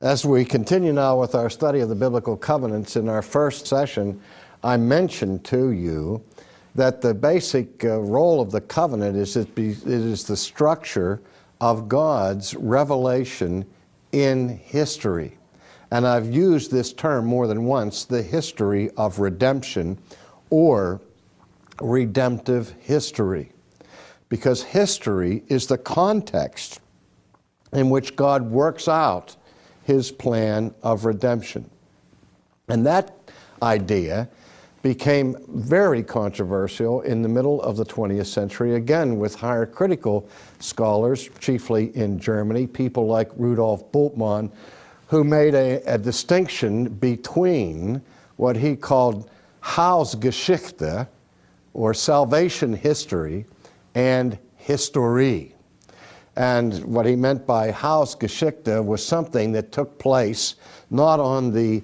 As we continue now with our study of the biblical covenants, in our first session, I mentioned to you that the basic role of the covenant is it is the structure of God's revelation in history. And I've used this term more than once, the history of redemption or redemptive history. Because history is the context in which God works out His plan of redemption. And that idea became very controversial in the middle of the 20th century, again with higher critical scholars, chiefly in Germany, people like Rudolf Bultmann, who made a distinction between what he called Heilsgeschichte, or salvation history, and Historie. And what he meant by Heilsgeschichte was something that took place not on the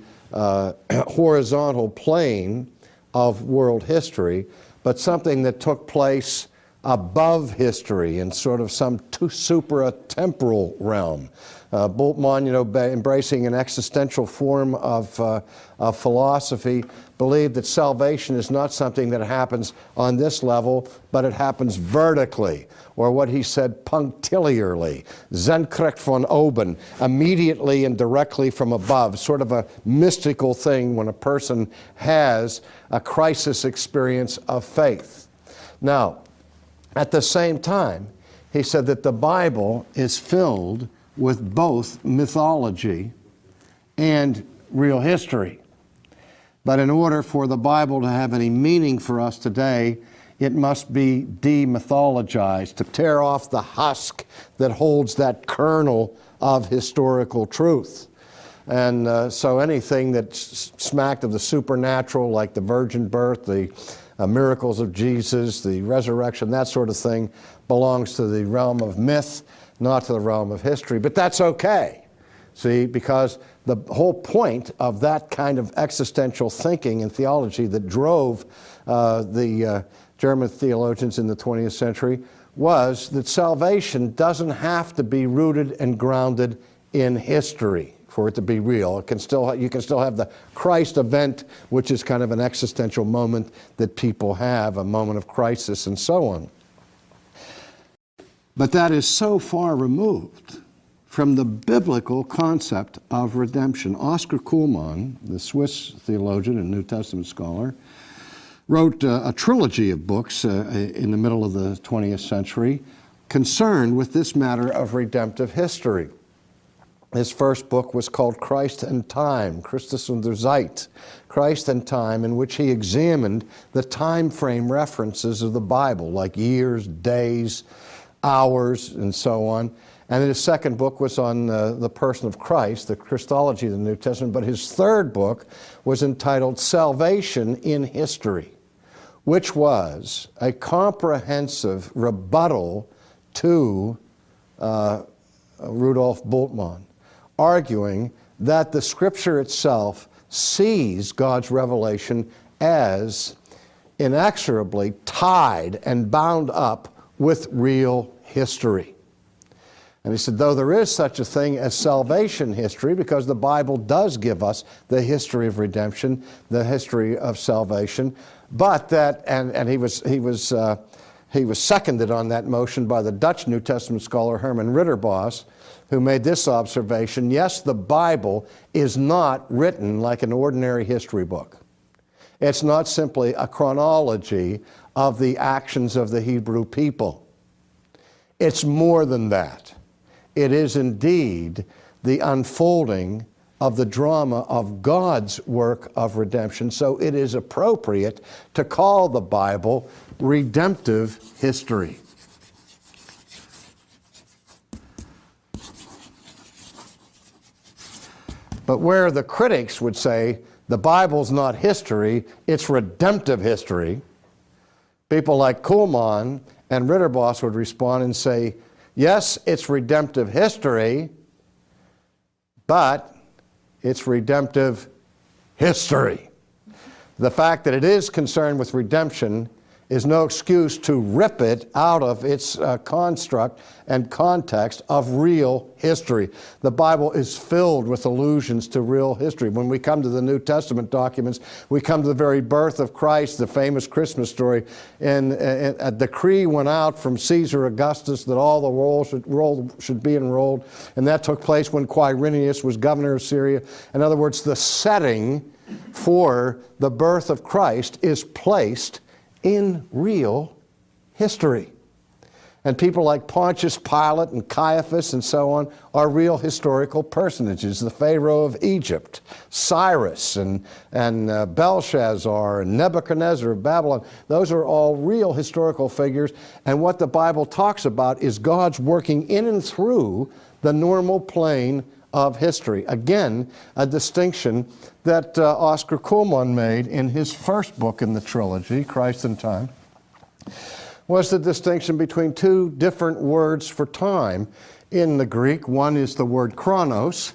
horizontal plane of world history, but something that took place above history in sort of some supra-temporal realm. Bultmann, embracing an existential form of philosophy, believed that salvation is not something that happens on this level, but it happens vertically, or what he said, punctiliarly, senkrecht von oben, immediately and directly from above, sort of a mystical thing when a person has a crisis experience of faith. Now, at the same time, he said that the Bible is filled with both mythology and real history. But in order for the Bible to have any meaning for us today, it must be demythologized, to tear off the husk that holds that kernel of historical truth. And so anything that smacked of the supernatural, like the virgin birth, the miracles of Jesus, the resurrection, that sort of thing, belongs to the realm of myth, not to the realm of history. But that's okay, see, because the whole point of that kind of existential thinking and theology that drove the German theologians in the 20th century was that salvation doesn't have to be rooted and grounded in history for it to be real. You can still have the Christ event, which is kind of an existential moment that people have, a moment of crisis and so on. But that is so far removed from the biblical concept of redemption. Oscar Kuhlmann, the Swiss theologian and New Testament scholar, wrote a trilogy of books in the middle of the 20th century concerned with this matter of redemptive history. His first book was called Christ and Time, Christus und der Zeit, Christ and Time, in which he examined the time frame references of the Bible, like years, days, hours, and so on. And his second book was on the person of Christ, the Christology of the New Testament. But his third book was entitled Salvation in History, which was a comprehensive rebuttal to Rudolf Bultmann, arguing that the Scripture itself sees God's revelation as inexorably tied and bound up with real history. And he said, though there is such a thing as salvation history, because the Bible does give us the history of redemption, the history of salvation, but that, and he was seconded on that motion by the Dutch New Testament scholar Herman Ridderbos, who made this observation: yes, the Bible is not written like an ordinary history book. It's not simply a chronology of the actions of the Hebrew people. It's more than that. It is indeed the unfolding of the drama of God's work of redemption. So it is appropriate to call the Bible redemptive history. But where the critics would say the Bible's not history, it's redemptive history, people like Kuhlmann and Ridderbos would respond and say, yes, it's redemptive history, but it's redemptive history. The fact that it is concerned with redemption is no excuse to rip it out of its construct and context of real history. The Bible is filled with allusions to real history. When we come to the New Testament documents, we come to the very birth of Christ, the famous Christmas story, and a decree went out from Caesar Augustus that all the roll should be enrolled, and that took place when Quirinius was governor of Syria. In other words, the setting for the birth of Christ is placed in real history. And people like Pontius Pilate and Caiaphas and so on are real historical personages. The Pharaoh of Egypt, Cyrus and Belshazzar and Nebuchadnezzar of Babylon, those are all real historical figures. And what the Bible talks about is God's working in and through the normal plane of history. Again, a distinction that Oscar Kuhlman made in his first book in the trilogy, Christ and Time, was the distinction between two different words for time in the Greek. One is the word chronos,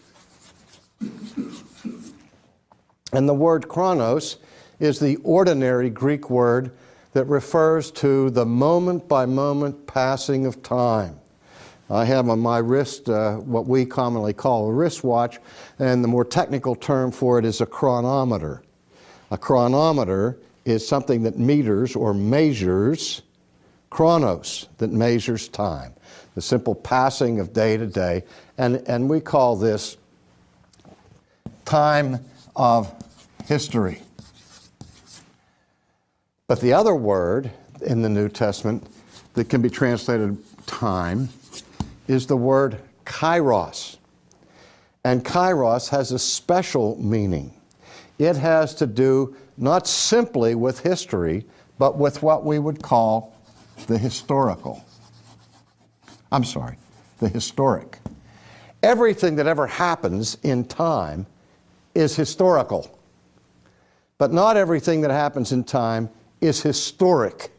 and the word chronos is the ordinary Greek word that refers to the moment-by-moment passing of time. I have on my wrist what we commonly call a wristwatch, and the more technical term for it is a chronometer. A chronometer is something that meters or measures chronos, that measures time, the simple passing of day to day, and we call this time of history. But the other word in the New Testament that can be translated time is the word kairos. And kairos has a special meaning. It has to do not simply with history, but with what we would call the historical. The historic. Everything that ever happens in time is historical. But not everything that happens in time is historic.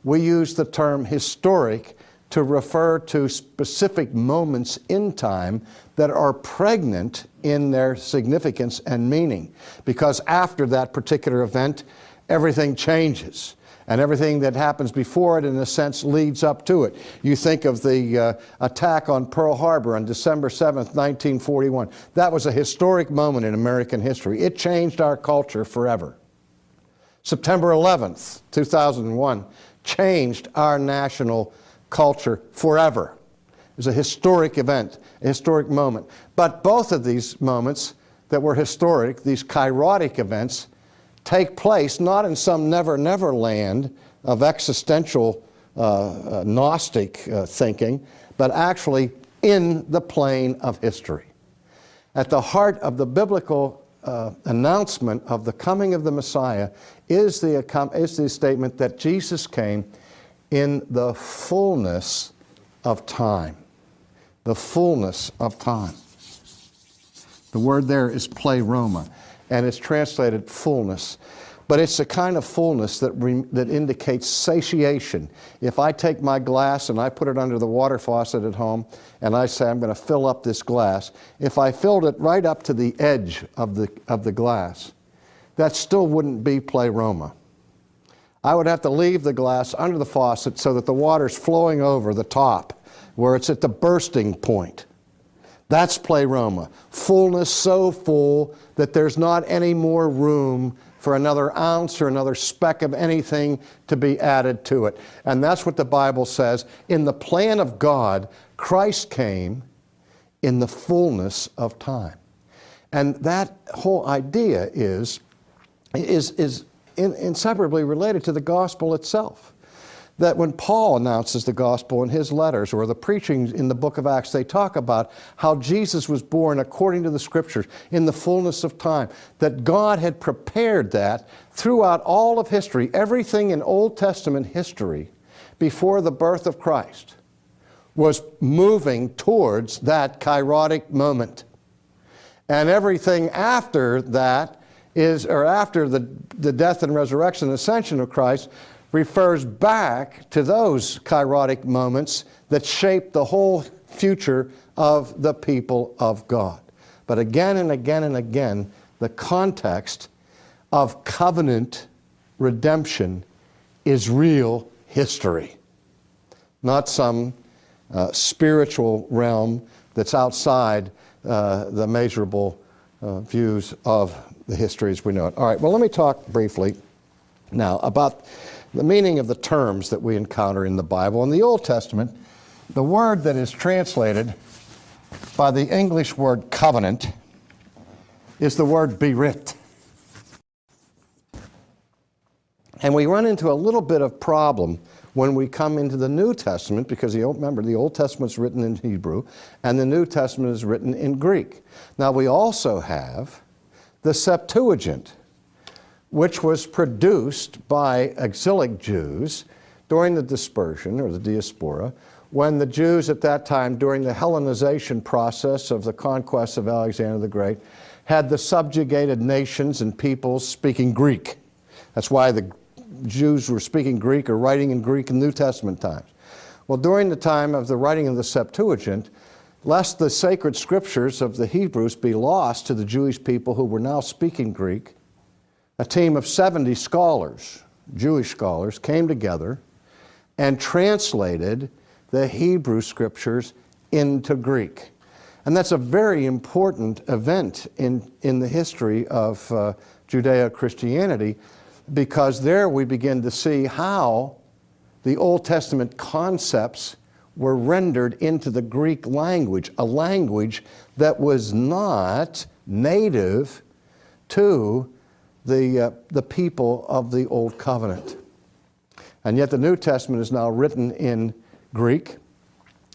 We use the term historic to refer to specific moments in time that are pregnant in their significance and meaning. Because after that particular event, everything changes. And everything that happens before it, in a sense, leads up to it. You think of the attack on Pearl Harbor on December 7th, 1941. That was a historic moment in American history. It changed our culture forever. September 11th, 2001, changed our national culture forever. It was a historic event, a historic moment. But both of these moments that were historic, these kairotic events, take place not in some never land of existential Gnostic thinking, but actually in the plane of history. At the heart of the biblical announcement of the coming of the Messiah is the statement that Jesus came in the fullness of time. The fullness of time. The word there is pleroma, and it's translated fullness. But it's a kind of fullness that indicates satiation. If I take my glass and I put it under the water faucet at home, and I say I'm going to fill up this glass, if I filled it right up to the edge of the glass, that still wouldn't be pleroma. I would have to leave the glass under the faucet so that the water's flowing over the top, where it's at the bursting point. That's pleroma. Fullness so full that there's not any more room for another ounce or another speck of anything to be added to it. And that's what the Bible says. In the plan of God, Christ came in the fullness of time. And that whole idea is inseparably related to the gospel itself. That when Paul announces the gospel in his letters or the preaching in the book of Acts, they talk about how Jesus was born according to the Scriptures in the fullness of time. That God had prepared that throughout all of history, everything in Old Testament history before the birth of Christ was moving towards that kairotic moment. And everything after that after the death and resurrection and ascension of Christ refers back to those kairotic moments that shape the whole future of the people of God. But again and again and again, the context of covenant redemption is real history, not some spiritual realm that's outside the measurable views of the history as we know it. All right, well, let me talk briefly now about the meaning of the terms that we encounter in the Bible. In the Old Testament, the word that is translated by the English word covenant is the word berit. And we run into a little bit of problem when we come into the New Testament, because remember, the Old Testament is written in Hebrew and the New Testament is written in Greek. Now, we also have the Septuagint, which was produced by exilic Jews during the dispersion, or the diaspora, when the Jews at that time, during the Hellenization process of the conquest of Alexander the Great, had the subjugated nations and peoples speaking Greek. That's why the Jews were speaking Greek or writing in Greek in New Testament times. Well, during the time of the writing of the Septuagint, lest the sacred scriptures of the Hebrews be lost to the Jewish people who were now speaking Greek, a team of 70 scholars, Jewish scholars, came together and translated the Hebrew scriptures into Greek. And that's a very important event in the history of Judeo-Christianity, because there we begin to see how the Old Testament concepts were rendered into the Greek language, a language that was not native to the people of the Old Covenant. And yet the New Testament is now written in Greek,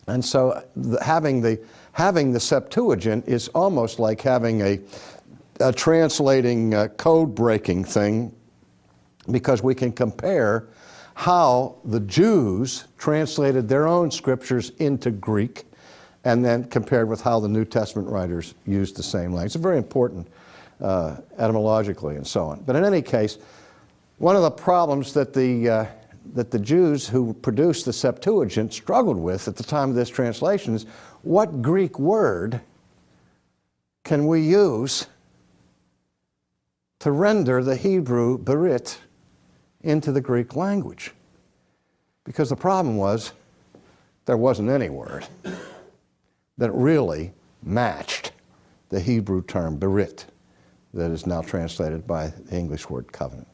and so having the Septuagint is almost like having a translating code-breaking thing, because we can compare how the Jews translated their own scriptures into Greek and then compared with how the New Testament writers used the same language. It's very important etymologically and so on. But in any case, one of the problems that the Jews who produced the Septuagint struggled with at the time of this translation is, what Greek word can we use to render the Hebrew berit into the Greek language? Because the problem was there wasn't any word that really matched the Hebrew term berit that is now translated by the English word covenant.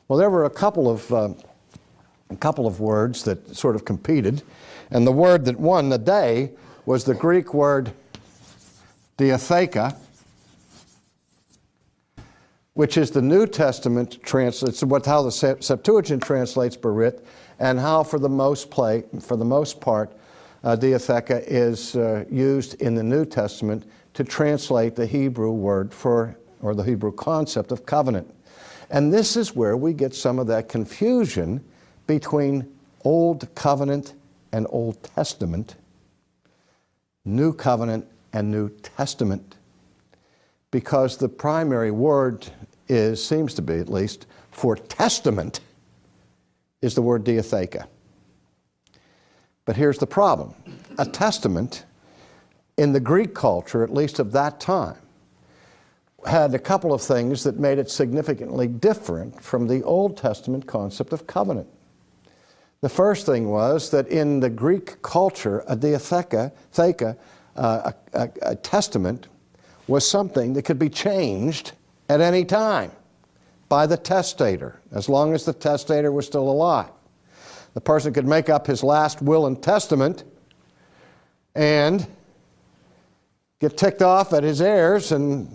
Well, there were a couple of words that sort of competed, and the word that won the day was the Greek word diatheka, which is the New Testament translates, how the Septuagint translates berit, and how for the most part, diatheka is used in the New Testament to translate the Hebrew word for, or the Hebrew concept of covenant. And this is where we get some of that confusion between Old Covenant and Old Testament, New Covenant and New Testament, because the primary word seems to be, at least, for testament, is the word diatheka. But here's the problem. A testament, in the Greek culture, at least of that time, had a couple of things that made it significantly different from the Old Testament concept of covenant. The first thing was that in the Greek culture, a diatheka, a testament, was something that could be changed at any time by the testator, as long as the testator was still alive. The person could make up his last will and testament and get ticked off at his heirs and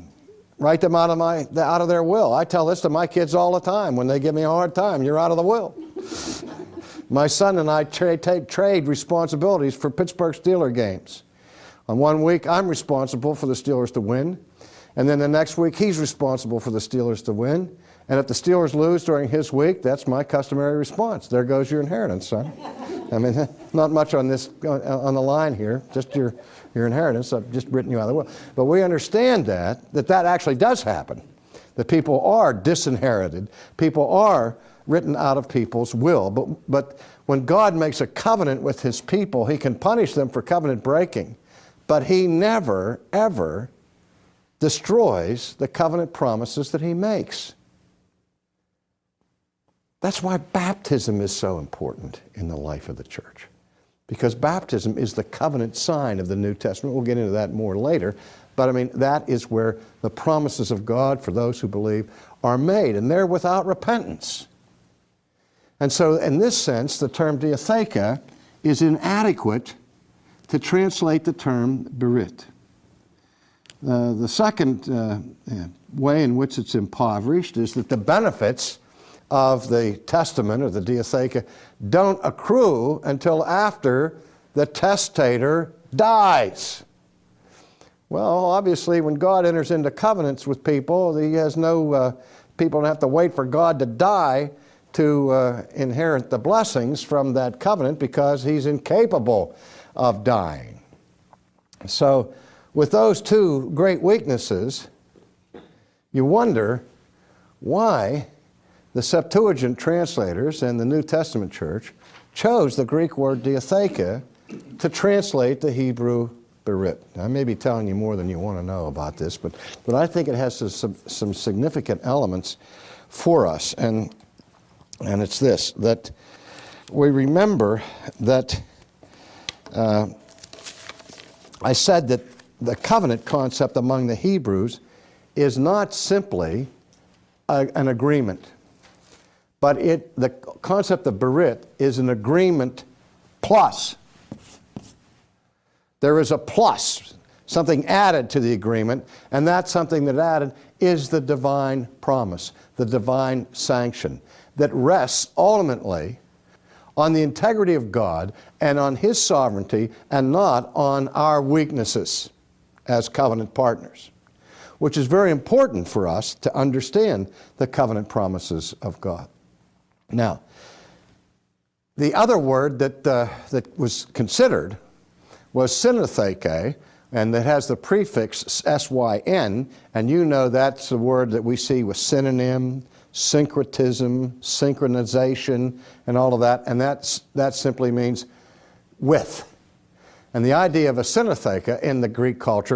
write them out of their will. I tell this to my kids all the time when they give me a hard time. You're out of the will. My son and I trade responsibilities for Pittsburgh Steelers games. On one week, I'm responsible for the Steelers to win, and then the next week, he's responsible for the Steelers to win. And if the Steelers lose during his week, that's my customary response. There goes your inheritance, son. I mean, not much on the line here, just your inheritance. I've just written you out of the will. But we understand that actually does happen, that people are disinherited. People are written out of people's will. But when God makes a covenant with his people, he can punish them for covenant breaking. But he never, ever destroys the covenant promises that he makes. That's why baptism is so important in the life of the church. Because baptism is the covenant sign of the New Testament. We'll get into that more later. But I mean, that is where the promises of God for those who believe are made, and they're without repentance. And so in this sense, the term diatheka is inadequate to translate the term berit. The second way in which it's impoverished is that the benefits of the testament or the diatheka don't accrue until after the testator dies. Well, obviously, when God enters into covenants with people, he has no, people don't have to wait for God to die to inherit the blessings from that covenant because he's incapable of dying. So, with those two great weaknesses, you wonder why the Septuagint translators and the New Testament church chose the Greek word diatheka to translate the Hebrew berit. I may be telling you more than you want to know about this, but I think it has some significant elements for us, and it's this, that we remember that I said that the covenant concept among the Hebrews is not simply an agreement, but the concept of berit is an agreement plus. There is a plus, something added to the agreement, and that something that added is the divine promise, the divine sanction that rests ultimately on the integrity of God and on his sovereignty and not on our weaknesses as covenant partners, which is very important for us to understand the covenant promises of God. Now, the other word that was considered was synatheke, and that has the prefix syn, and you know that's the word that we see with synonym, syncretism, synchronization, and all of that, and that simply means with. And the idea of a synatheke in the Greek culture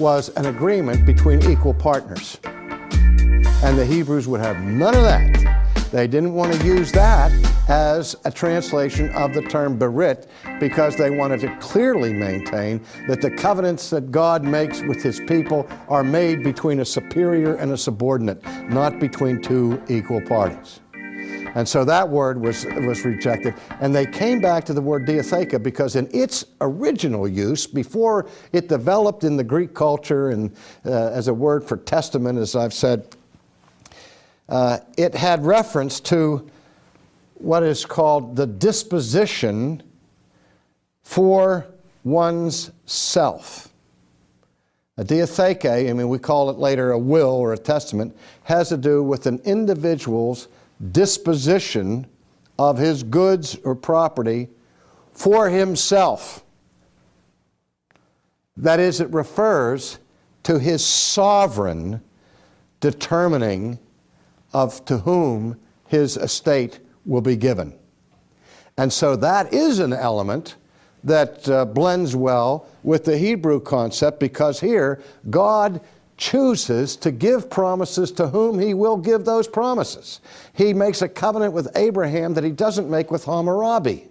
was an agreement between equal partners. And the Hebrews would have none of that. They didn't want to use that as a translation of the term berit, because they wanted to clearly maintain that the covenants that God makes with his people are made between a superior and a subordinate, not between two equal parties. And so that word was rejected. And they came back to the word diatheka because in its original use, before it developed in the Greek culture and as a word for testament, as I've said, it had reference to what is called the disposition for one's self. A diatheke, I mean, we call it later a will or a testament, has to do with an individual's disposition of his goods or property for himself. That is, it refers to his sovereign determining of to whom his estate will be given. And so that is an element that blends well with the Hebrew concept, because here God chooses to give promises to whom he will give those promises. He makes a covenant with Abraham that he doesn't make with Hammurabi.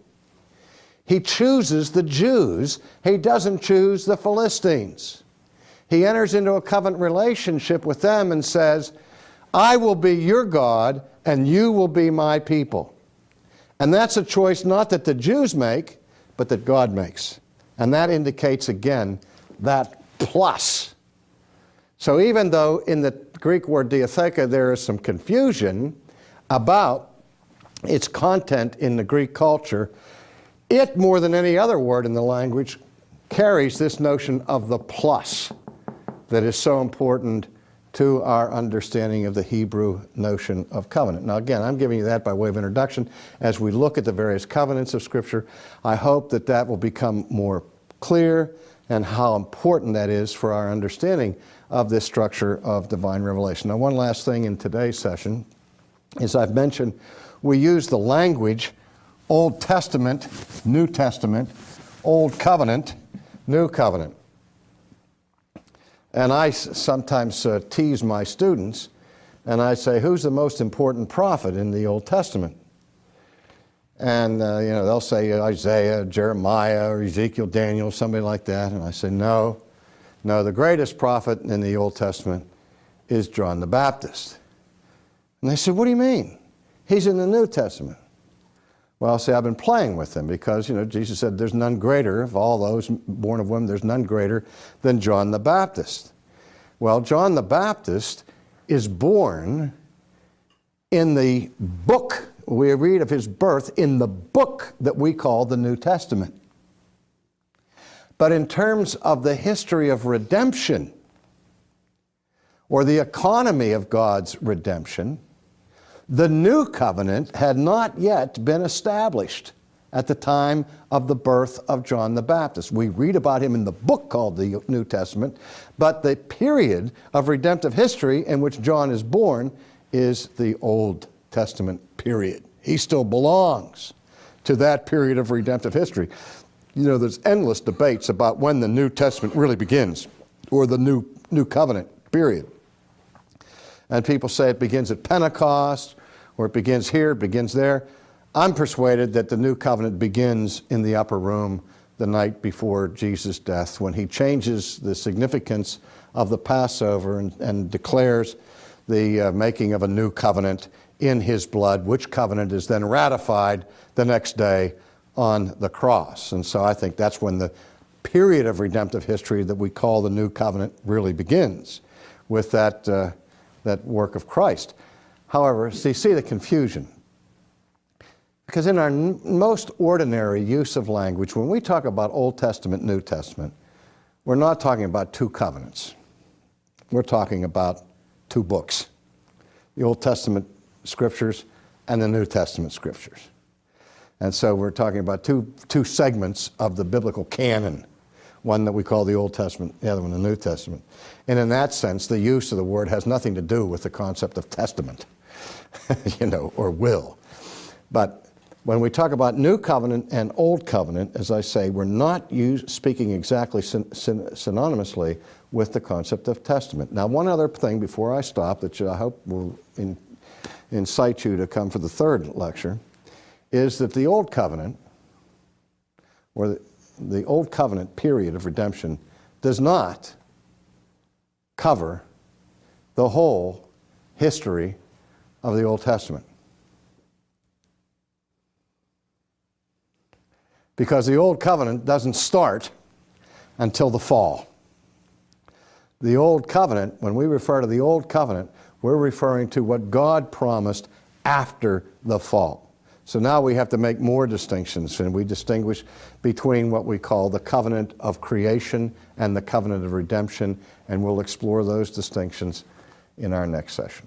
He chooses the Jews. He doesn't choose the Philistines. He enters into a covenant relationship with them and says, I will be your God and you will be my people. And that's a choice not that the Jews make, but that God makes. And that indicates again that plus. So even though in the Greek word diatheka there is some confusion about its content in the Greek culture, it, more than any other word in the language, carries this notion of the plus that is so important to our understanding of the Hebrew notion of covenant. Now again, I'm giving you that by way of introduction. As we look at the various covenants of Scripture, I hope that that will become more clear and how important that is for our understanding of this structure of divine revelation. Now, one last thing in today's session is I've mentioned we use the language Old Testament, New Testament, Old Covenant, New Covenant. And I sometimes tease my students and I say, who's the most important prophet in the Old Testament? And they'll say Isaiah, Jeremiah, or Ezekiel, Daniel, somebody like that. And I say, no, the greatest prophet in the Old Testament is John the Baptist. And they said, what do you mean? He's in the New Testament. Well, see, I've been playing with them because, Jesus said there's none greater of all those born of women, there's none greater than John the Baptist. Well, John the Baptist is born in the book, we read of his birth in the book that we call the New Testament. But in terms of the history of redemption, or the economy of God's redemption, the new covenant had not yet been established at the time of the birth of John the Baptist. We read about him in the book called the New Testament, but the period of redemptive history in which John is born is the Old Testament period. He still belongs to that period of redemptive history. There's endless debates about when the New Testament really begins, or the new covenant period. And people say it begins at Pentecost, or it begins here, it begins there. I'm persuaded that the new covenant begins in the upper room the night before Jesus' death, when he changes the significance of the Passover and declares the making of a new covenant in his blood, which covenant is then ratified the next day on the cross. And so I think that's when the period of redemptive history that we call the new covenant really begins, with that work of Christ. However, see the confusion. Because in our most ordinary use of language, when we talk about Old Testament, New Testament, we're not talking about two covenants. We're talking about two books, the Old Testament Scriptures and the New Testament Scriptures. And so we're talking about two segments of the biblical canon, one that we call the Old Testament, the other one the New Testament. And in that sense, the use of the word has nothing to do with the concept of testament, or will. But When we talk about New Covenant and Old Covenant, as I say, we're not speaking exactly synonymously with the concept of testament. Now, one other thing before I stop that I hope will incite you to come for the third lecture is that the Old Covenant, or the Old Covenant period of redemption, does not cover the whole history of the Old Testament. Because the Old Covenant doesn't start until the fall. The Old Covenant, when we refer to the Old Covenant, we're referring to what God promised after the fall. So now we have to make more distinctions, and we distinguish between what we call the covenant of creation and the covenant of redemption, and we'll explore those distinctions in our next session.